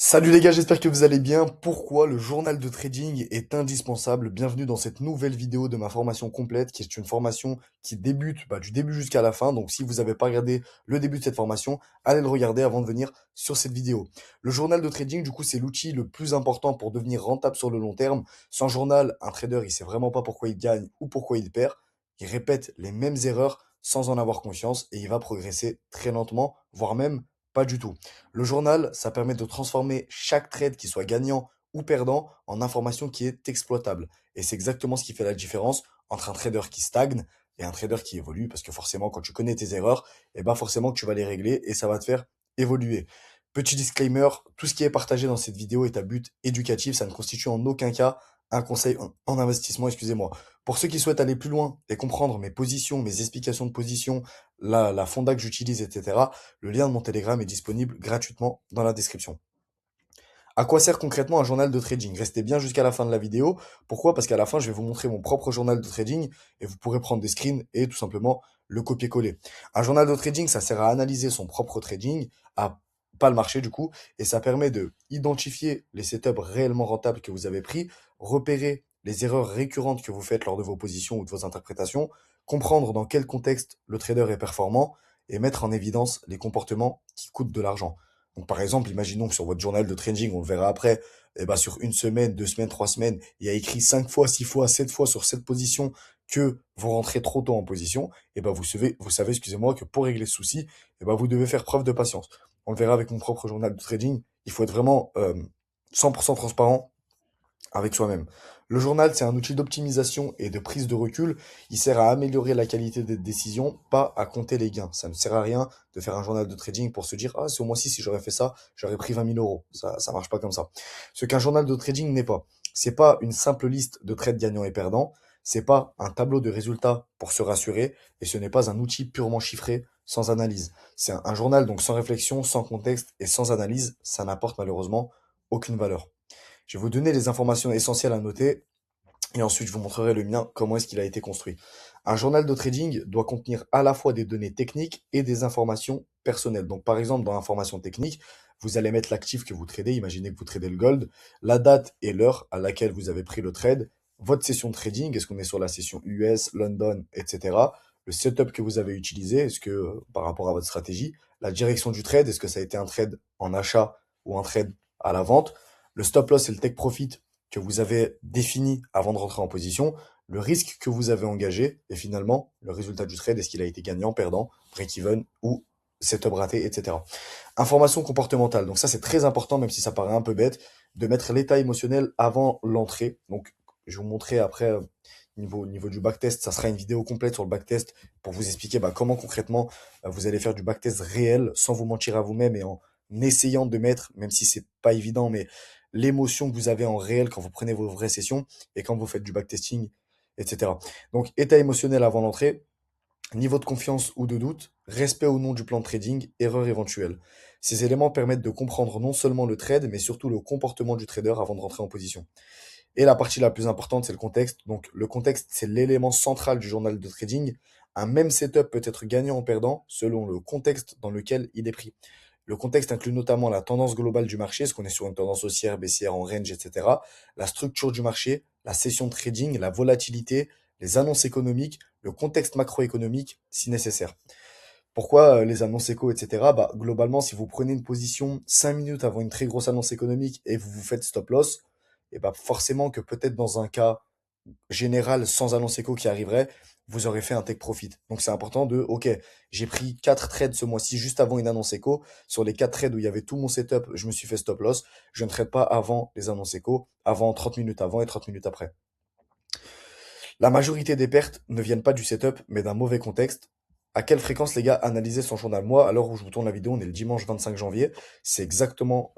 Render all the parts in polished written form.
Salut les gars, j'espère que vous allez bien. Pourquoi le journal de trading est indispensable? Bienvenue dans cette nouvelle vidéo de ma formation complète, qui est une formation qui débute du début jusqu'à la fin. Donc si vous n'avez pas regardé le début de cette formation, allez le regarder avant de venir sur cette vidéo. Le journal de trading, du coup, c'est l'outil le plus important pour devenir rentable sur le long terme. Sans journal, un trader, il sait vraiment pas pourquoi il gagne ou pourquoi il perd. Il répète les mêmes erreurs sans en avoir conscience et il va progresser très lentement, voire même pas du tout. Le journal, ça permet de transformer chaque trade, qui soit gagnant ou perdant, en information qui est exploitable. Et c'est exactement ce qui fait la différence entre un trader qui stagne et un trader qui évolue, parce que forcément, quand tu connais tes erreurs, et ben forcément que tu vas les régler et ça va te faire évoluer. Petit disclaimer, tout ce qui est partagé dans cette vidéo est à but éducatif, ça ne constitue en aucun cas un conseil en investissement, excusez-moi. Pour ceux qui souhaitent aller plus loin et comprendre mes positions, mes explications de position, la fonda que j'utilise, etc., le lien de mon Telegram est disponible gratuitement dans la description. À quoi sert concrètement un journal de trading? Restez bien jusqu'à la fin de la vidéo. Pourquoi? Parce qu'à la fin, je vais vous montrer mon propre journal de trading et vous pourrez prendre des screens et tout simplement le copier-coller. Un journal de trading, ça sert à analyser son propre trading, à pas le marché du coup, et ça permet de identifier les setups réellement rentables que vous avez pris, repérer les erreurs récurrentes que vous faites lors de vos positions ou de vos interprétations, comprendre dans quel contexte le trader est performant et mettre en évidence les comportements qui coûtent de l'argent. Donc, par exemple, imaginons que sur votre journal de trading, on le verra après, sur une semaine, 2 semaines, 3 semaines, il y a écrit 5 fois, 6 fois, 7 fois sur cette position que vous rentrez trop tôt en position. Vous savez, excusez-moi, que pour régler ce souci, vous devez faire preuve de patience. On le verra avec mon propre journal de trading. Il faut être vraiment 100% transparent avec soi-même. Le journal, c'est un outil d'optimisation et de prise de recul. Il sert à améliorer la qualité des décisions, pas à compter les gains. Ça ne sert à rien de faire un journal de trading pour se dire, ah, ce mois-ci, si j'aurais fait ça, j'aurais pris 20 000 euros. Ça marche pas comme ça. Ce qu'un journal de trading n'est pas. C'est pas une simple liste de trades gagnants et perdants. C'est pas un tableau de résultats pour se rassurer. Et ce n'est pas un outil purement chiffré, sans analyse. C'est un journal donc sans réflexion, sans contexte et sans analyse. Ça n'apporte malheureusement aucune valeur. Je vais vous donner les informations essentielles à noter et ensuite je vous montrerai le mien, comment est-ce qu'il a été construit. Un journal de trading doit contenir à la fois des données techniques et des informations personnelles. Donc par exemple, dans l'information technique, vous allez mettre l'actif que vous tradez, imaginez que vous tradez le gold, la date et l'heure à laquelle vous avez pris le trade, votre session de trading, est-ce qu'on est sur la session US, London, etc. Le setup que vous avez utilisé, est-ce que par rapport à votre stratégie, la direction du trade, est-ce que ça a été un trade en achat ou un trade à la vente, le stop loss et le take profit que vous avez défini avant de rentrer en position, le risque que vous avez engagé et finalement le résultat du trade, est-ce qu'il a été gagnant, perdant, break-even ou setup raté, etc. Information comportementale. Donc ça, c'est très important, même si ça paraît un peu bête, de mettre l'état émotionnel avant l'entrée. Donc je vais vous montrer après, niveau du backtest, ça sera une vidéo complète sur le backtest pour vous expliquer comment concrètement vous allez faire du backtest réel sans vous mentir à vous-même et en essayant de mettre, même si c'est pas évident, mais l'émotion que vous avez en réel quand vous prenez vos vraies sessions et quand vous faites du backtesting, etc. Donc, état émotionnel avant l'entrée, niveau de confiance ou de doute, respect ou non du plan de trading, erreur éventuelle. Ces éléments permettent de comprendre non seulement le trade, mais surtout le comportement du trader avant de rentrer en position. Et la partie la plus importante, c'est le contexte. Donc, le contexte, c'est l'élément central du journal de trading. Un même setup peut être gagnant ou perdant selon le contexte dans lequel il est pris. Le contexte inclut notamment la tendance globale du marché, est-ce qu'on est sur une tendance haussière, baissière, en range, etc. La structure du marché, la session de trading, la volatilité, les annonces économiques, le contexte macroéconomique si nécessaire. Pourquoi les annonces éco, etc. Globalement, si vous prenez une position 5 minutes avant une très grosse annonce économique et vous vous faites stop loss, forcément que peut-être dans un cas général sans annonce éco qui arriverait, vous aurez fait un take profit. Donc c'est important ok, j'ai pris 4 trades ce mois-ci juste avant une annonce éco. Sur les 4 trades où il y avait tout mon setup, je me suis fait stop loss. Je ne trade pas avant les annonces éco, avant 30 minutes avant et 30 minutes après. La majorité des pertes ne viennent pas du setup, mais d'un mauvais contexte. À quelle fréquence, les gars, analysez son journal? Moi, à l'heure où je vous tourne la vidéo, on est le dimanche 25 janvier. C'est exactement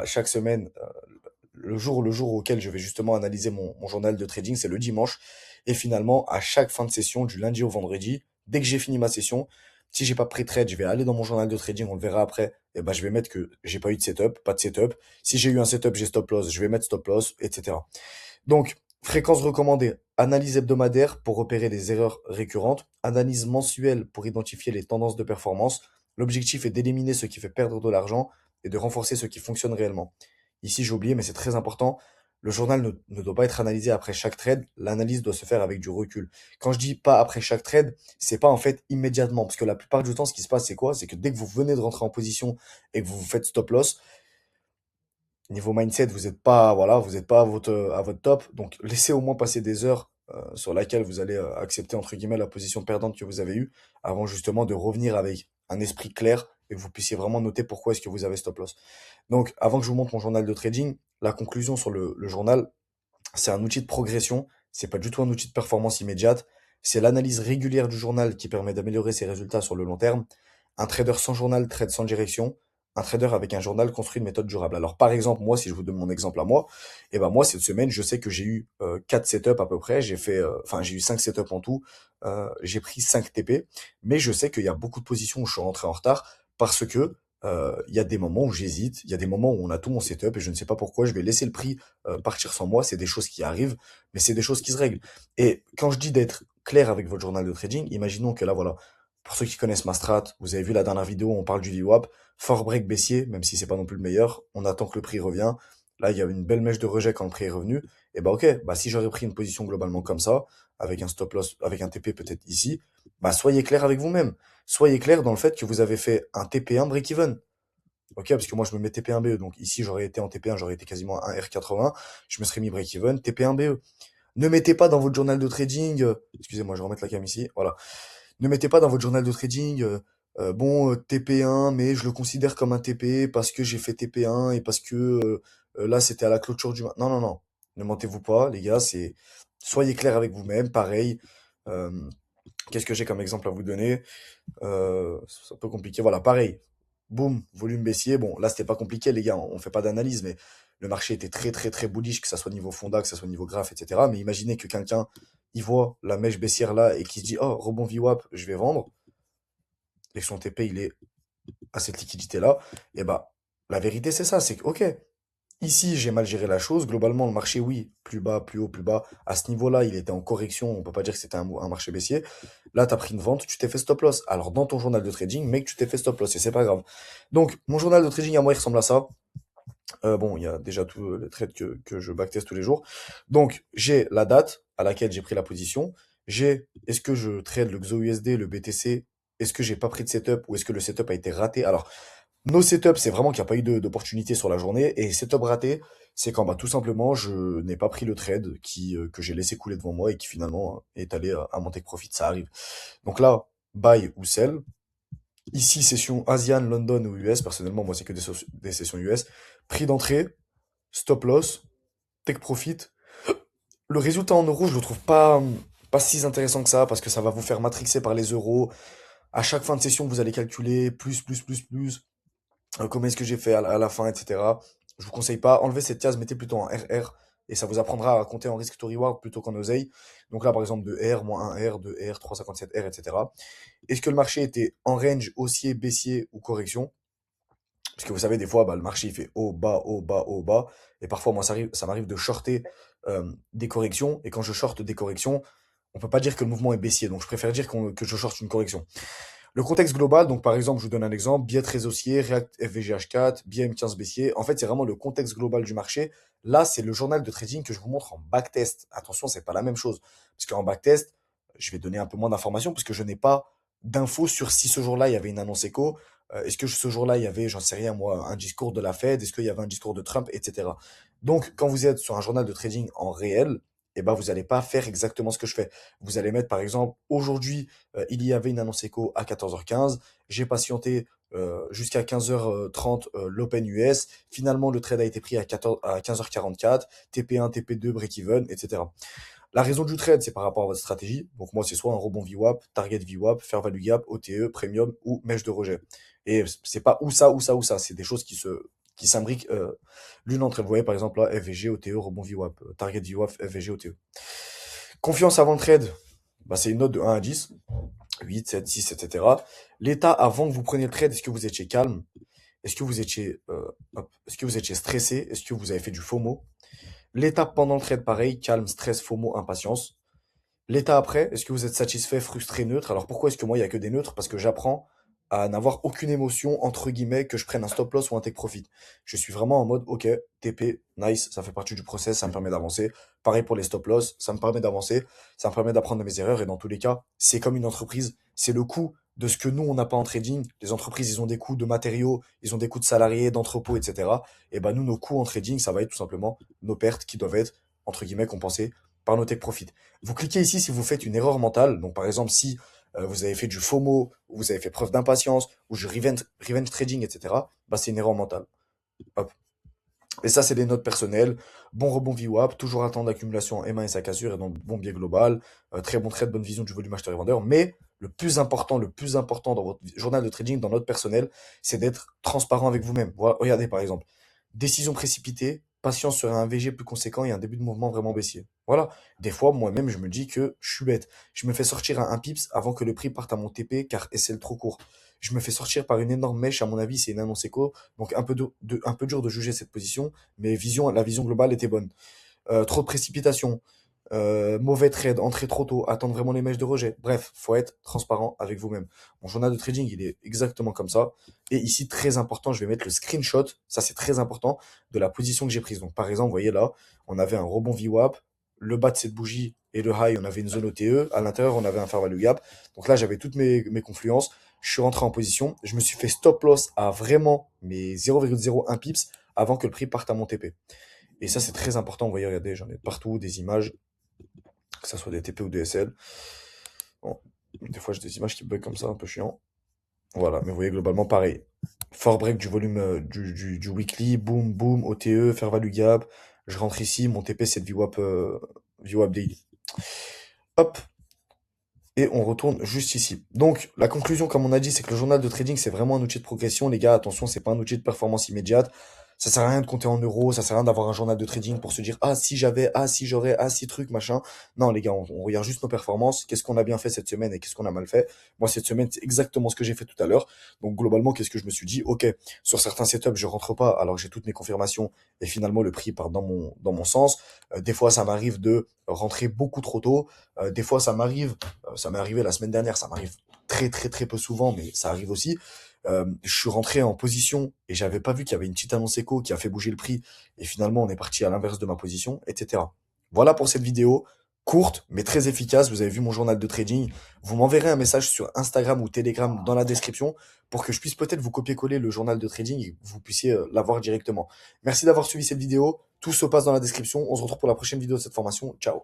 chaque semaine, le jour auquel je vais justement analyser mon journal de trading, c'est le dimanche. Et finalement, à chaque fin de session, du lundi au vendredi, dès que j'ai fini ma session, si j'ai pas pris trade, je vais aller dans mon journal de trading, on le verra après. Je vais mettre que j'ai pas eu de setup, pas de setup. Si j'ai eu un setup, j'ai stop loss, je vais mettre stop loss, etc. Donc, fréquence recommandée, analyse hebdomadaire pour repérer les erreurs récurrentes, analyse mensuelle pour identifier les tendances de performance. L'objectif est d'éliminer ce qui fait perdre de l'argent et de renforcer ce qui fonctionne réellement. Ici, j'ai oublié, mais c'est très important. Le journal ne doit pas être analysé après chaque trade. L'analyse doit se faire avec du recul. Quand je dis pas après chaque trade, c'est pas en fait immédiatement. Parce que la plupart du temps, ce qui se passe, c'est quoi? C'est que dès que vous venez de rentrer en position et que vous vous faites stop loss, niveau mindset, vous n'êtes pas, voilà, vous êtes pas à votre top. Donc, laissez au moins passer des heures sur laquelle vous allez accepter, entre guillemets, la position perdante que vous avez eue avant justement de revenir avec un esprit clair et que vous puissiez vraiment noter pourquoi est-ce que vous avez stop loss. Donc, avant que je vous montre mon journal de trading, la conclusion sur le journal, c'est un outil de progression, c'est pas du tout un outil de performance immédiate. C'est l'analyse régulière du journal qui permet d'améliorer ses résultats sur le long terme. Un trader sans journal trade sans direction. Un trader avec un journal construit une méthode durable. Alors par exemple, moi, si je vous donne mon exemple à moi, et ben moi cette semaine, je sais que j'ai eu 4 setups à peu près. J'ai eu 5 setups en tout. J'ai pris 5 TP, mais je sais qu'il y a beaucoup de positions où je suis rentré en retard parce que il y a des moments où j'hésite, il y a des moments où on a tout mon setup et je ne sais pas pourquoi je vais laisser le prix partir sans moi. C'est des choses qui arrivent, mais c'est des choses qui se règlent. Et quand je dis d'être clair avec votre journal de trading, imaginons que là, voilà, pour ceux qui connaissent ma strat, vous avez vu la dernière vidéo, on parle du VWAP, fort break baissier, même si c'est pas non plus le meilleur, on attend que le prix revient. Là, il y a une belle mèche de rejet quand le prix est revenu. Et bah ok, bah si j'aurais pris une position globalement comme ça, avec un stop loss, avec un TP peut-être ici, bah soyez clair avec vous-même. Soyez clair dans le fait que vous avez fait un TP1 break-even. Ok, parce que moi je me mets TP1 BE, donc ici j'aurais été en TP1, j'aurais été quasiment un R80, je me serais mis break-even, TP1 BE. Ne mettez pas dans votre journal de trading, excusez-moi, je vais remettre la cam ici, voilà. Ne mettez pas dans votre journal de trading, TP1, mais je le considère comme un TP parce que j'ai fait TP1 et parce que là c'était à la clôture du... Non, non, non, ne mentez-vous pas, les gars, c'est... Soyez clair avec vous-même, pareil. Euh, Qu'est-ce que j'ai comme exemple à vous donner? C'est un peu compliqué. Voilà, pareil. Boum, volume baissier. Bon, là, c'était pas compliqué, les gars. On fait pas d'analyse, mais le marché était très, très, très bullish, que ça soit niveau fonda, que ça soit niveau graph, etc. Mais imaginez que quelqu'un, il voit la mèche baissière là et qu'il se dit, oh, rebond VWAP, je vais vendre. Et que son TP, il est à cette liquidité-là. Et bah, la vérité, c'est ça. C'est que, ok, ici, j'ai mal géré la chose. Globalement, le marché, oui, plus bas, plus haut, plus bas. À ce niveau-là, il était en correction. On peut pas dire que c'était un marché baissier. Là, tu as pris une vente, tu t'es fait stop loss. Alors, dans ton journal de trading, mec, tu t'es fait stop loss et c'est pas grave. Donc, mon journal de trading à moi, il ressemble à ça. Bon, il y a déjà tous les trades que je backtest tous les jours. Donc, j'ai la date à laquelle j'ai pris la position. J'ai, est-ce que je trade le XOUSD, le BTC? Est-ce que j'ai pas pris de setup ou est-ce que le setup a été raté? Alors, no setup, c'est vraiment qu'il n'y a pas eu d'opportunité sur la journée. Et setup raté, c'est quand bah, tout simplement je n'ai pas pris le trade que j'ai laissé couler devant moi et qui finalement est allé à mon take profit. Ça arrive. Donc là, buy ou sell. Ici, session Asian, London ou US. Personnellement, moi, c'est que des sessions US. Prix d'entrée, stop loss, take profit. Le résultat en euros, je le trouve pas si intéressant que ça parce que ça va vous faire matrixer par les euros. À chaque fin de session, vous allez calculer plus. Comment est-ce que j'ai fait à la fin, etc. Je vous conseille pas, enlevez cette case, mettez plutôt en RR, et ça vous apprendra à compter en risk to reward plutôt qu'en oseille. Donc là, par exemple, de R, moins 1R, 2R, 3,57R, etc. Est-ce que le marché était en range haussier, baissier ou correction? Parce que vous savez, des fois, bah, le marché il fait haut, bas, haut, bas, haut, bas. Et parfois, moi, ça m'arrive de shorter des corrections. Et quand je shorte des corrections, on peut pas dire que le mouvement est baissier. Donc je préfère dire que je shorte une correction. Le contexte global, donc par exemple, je vous donne un exemple, biais très haussier, React FVGH4, biais M15 baissier. En fait, c'est vraiment le contexte global du marché. Là, c'est le journal de trading que je vous montre en backtest. Attention, c'est pas la même chose. Parce qu'en backtest, je vais donner un peu moins d'informations parce que je n'ai pas d'infos sur si ce jour-là, il y avait une annonce éco. Est-ce que ce jour-là, il y avait, j'en sais rien, moi, un discours de la Fed? Est-ce qu'il y avait un discours de Trump, etc. Donc, quand vous êtes sur un journal de trading en réel, eh ben, vous n'allez pas faire exactement ce que je fais. Vous allez mettre, par exemple, aujourd'hui, il y avait une annonce éco à 14h15. J'ai patienté jusqu'à 15h30 l'Open US. Finalement, le trade a été pris à 15h44. TP1, TP2, break-even, etc. La raison du trade, c'est par rapport à votre stratégie. Donc moi, c'est soit un rebond VWAP, target VWAP, fair value gap, OTE, premium ou mèche de rejet. Et c'est pas ou ça, ou ça, ou ça. C'est des choses qui s'imbriquent l'une entre elles. Vous voyez, par exemple, là, FVG, OTE, rebond VWAP, target VWAP, FVG, OTE. Confiance avant le trade, bah, c'est une note de 1 à 10. 8, 7, 6, etc. L'état avant que vous preniez le trade, est-ce que vous étiez calme? Est-ce que vous étiez stressé? Est-ce que vous avez fait du FOMO? L'état pendant le trade, pareil, calme, stress, FOMO, impatience. L'état après, est-ce que vous êtes satisfait, frustré, neutre? Alors pourquoi est-ce que moi, il n'y a que des neutres? Parce que j'apprends à n'avoir aucune émotion, entre guillemets, que je prenne un stop loss ou un take profit. Je suis vraiment en mode, ok, TP, nice, ça fait partie du process, ça me permet d'avancer. Pareil pour les stop loss, ça me permet d'avancer, ça me permet d'apprendre de mes erreurs. Et dans tous les cas, c'est comme une entreprise, c'est le coût de ce que nous, on n'a pas en trading. Les entreprises, ils ont des coûts de matériaux, ils ont des coûts de salariés, d'entrepôts, etc. Et ben nous, nos coûts en trading, ça va être tout simplement nos pertes qui doivent être, entre guillemets, compensées par nos take profit. Vous cliquez ici si vous faites une erreur mentale. Donc par exemple, si vous avez fait du FOMO, ou vous avez fait preuve d'impatience, ou du revenge trading, etc., bah, c'est une erreur mentale. Hop. Et ça, c'est des notes personnelles. Bon rebond VWAP, toujours attendre l'accumulation en M1 et sa cassure, et donc bon biais global, très bon trade, bonne vision du volume acheteur et vendeur. Mais le plus important dans votre journal de trading, dans notes personnelles, c'est d'être transparent avec vous-même. Voilà, regardez par exemple, décision précipitée, patience sur un VG plus conséquent et un début de mouvement vraiment baissier. Voilà. Des fois, moi-même, je me dis que je suis bête. Je me fais sortir à un pips avant que le prix parte à mon TP car SL trop court. Je me fais sortir par une énorme mèche, à mon avis, c'est une annonce éco, donc un peu dur de juger cette position, mais la vision globale était bonne. Trop de précipitation, mauvais trade, entrer trop tôt, attendre vraiment les mèches de rejet. Bref, faut être transparent avec vous-même. Mon journal de trading, il est exactement comme ça. Et ici, très important, je vais mettre le screenshot, ça c'est très important, de la position que j'ai prise. Donc par exemple, vous voyez là, on avait un rebond VWAP, le bas de cette bougie et le high, on avait une zone OTE, à l'intérieur, on avait un fair value gap. Donc là, j'avais toutes mes confluences. Je suis rentré en position, je me suis fait stop loss à vraiment mes 0,01 pips avant que le prix parte à mon TP. Et ça, c'est très important. Vous voyez, regardez, j'en ai partout des images, que ce soit des TP ou des SL. Bon, des fois, j'ai des images qui bug comme ça, un peu chiant. Voilà, mais vous voyez, globalement, pareil. Fort break du volume du weekly, boom, boom, OTE, fair value gap. Je rentre ici, mon TP, c'est le VWAP daily. Hop, et on retourne juste ici. Donc, la conclusion, comme on a dit, c'est que le journal de trading, c'est vraiment un outil de progression. Les gars, attention, c'est pas un outil de performance immédiate. Ça sert à rien de compter en euros, ça sert à rien d'avoir un journal de trading pour se dire, ah, si j'avais, ah, si j'aurais, ah, si truc, machin. Non, les gars, on regarde juste nos performances. Qu'est-ce qu'on a bien fait cette semaine et qu'est-ce qu'on a mal fait. Moi, cette semaine, c'est exactement ce que j'ai fait tout à l'heure. Donc, globalement, qu'est-ce que je me suis dit? Ok, sur certains setups, je rentre pas alors que j'ai toutes mes confirmations et finalement, le prix part dans mon sens. Des fois, ça m'arrive de rentrer beaucoup trop tôt. Des fois, ça m'est arrivé la semaine dernière, ça m'arrive très très très peu souvent, mais ça arrive aussi. Je suis rentré en position et j'avais pas vu qu'il y avait une petite annonce éco qui a fait bouger le prix et finalement on est parti à l'inverse de ma position, etc. Voilà pour cette vidéo, courte mais très efficace. Vous avez vu mon journal de trading. Vous m'enverrez un message sur Instagram ou Telegram dans la description pour que je puisse peut-être vous copier-coller le journal de trading et que vous puissiez l'avoir directement. Merci d'avoir suivi cette vidéo. Tout se passe dans la description. On se retrouve pour la prochaine vidéo de cette formation. Ciao.